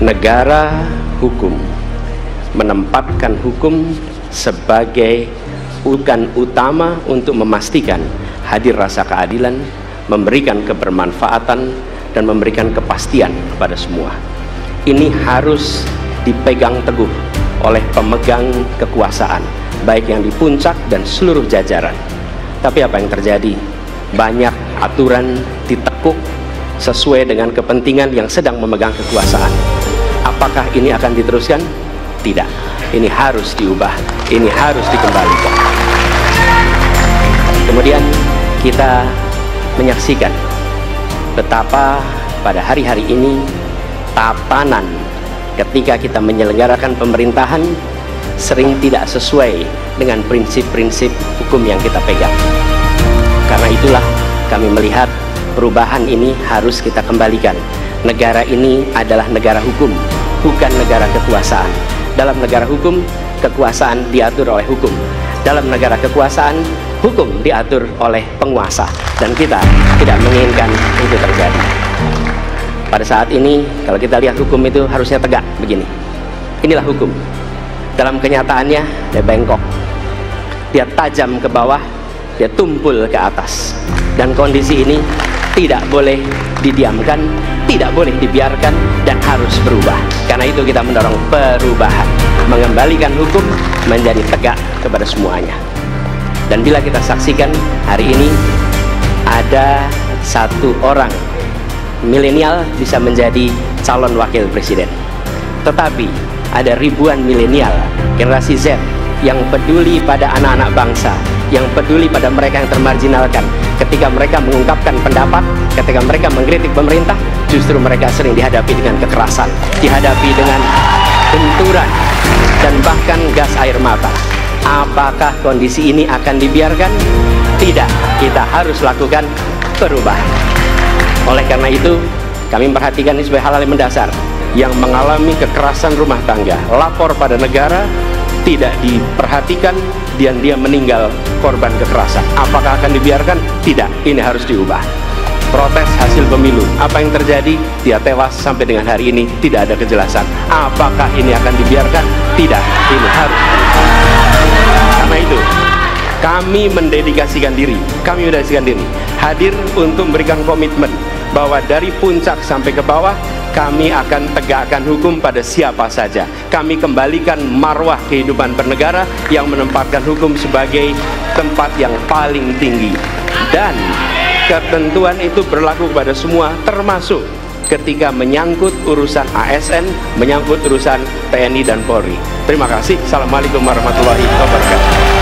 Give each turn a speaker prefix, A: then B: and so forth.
A: negara hukum, menempatkan hukum sebagai organ utama untuk memastikan hadir rasa keadilan, memberikan kebermanfaatan, dan memberikan kepastian kepada semua. Ini harus dipegang teguh oleh pemegang kekuasaan, baik yang di puncak dan seluruh jajaran. Tapi apa yang terjadi? Banyak aturan ditekuk sesuai dengan kepentingan yang sedang memegang kekuasaan. Apakah ini akan diteruskan? Tidak. Ini harus diubah, ini harus dikembalikan. Kemudian kita menyaksikan betapa pada hari-hari ini tatanan ketika kita menyelenggarakan pemerintahan sering tidak sesuai dengan prinsip-prinsip hukum yang kita pegang. Karena itulah kami melihat perubahan ini harus kita kembalikan. Negara ini adalah negara hukum, bukan negara kekuasaan. Dalam negara hukum, kekuasaan diatur oleh hukum. Dalam negara kekuasaan, hukum diatur oleh penguasa. Dan kita tidak menginginkan itu terjadi. Pada saat ini, kalau kita lihat hukum itu harusnya tegak begini. Inilah hukum. Dalam kenyataannya, dia bengkok. Dia tajam ke bawah, dia tumpul ke atas. Dan kondisi ini tidak boleh didiamkan, tidak boleh dibiarkan, dan harus berubah. Karena itu kita mendorong perubahan, mengembalikan hukum menjadi tegak kepada semuanya. Dan bila kita saksikan hari ini ada satu orang milenial bisa menjadi calon wakil presiden, tetapi ada ribuan milenial generasi Z yang peduli pada anak-anak bangsa, yang peduli pada mereka yang termarginalkan. Ketika mereka mengungkapkan pendapat, ketika mereka mengkritik pemerintah, justru mereka sering dihadapi dengan kekerasan, dihadapi dengan benturan, dan bahkan gas air mata. Apakah kondisi ini akan dibiarkan? Tidak, kita harus lakukan perubahan. Oleh karena itu, kami memperhatikan ini sebagai hal-hal yang mendasar. Yang mengalami kekerasan rumah tangga, lapor pada negara, tidak diperhatikan, dan dia meninggal korban kekerasan. Apakah akan dibiarkan? Tidak, ini harus diubah. Protes hasil pemilu, apa yang terjadi? Dia tewas sampai dengan hari ini, tidak ada kejelasan. Apakah ini akan dibiarkan? Tidak, ini harus. Karena itu, kami mendedikasikan diri, hadir untuk memberikan komitmen bahwa dari puncak sampai ke bawah, kami akan tegakkan hukum pada siapa saja. Kami kembalikan marwah kehidupan bernegara yang menempatkan hukum sebagai tempat yang paling tinggi. Dan ketentuan itu berlaku kepada semua, termasuk ketika menyangkut urusan ASN, menyangkut urusan TNI dan Polri. Terima kasih. Assalamualaikum warahmatullahi wabarakatuh.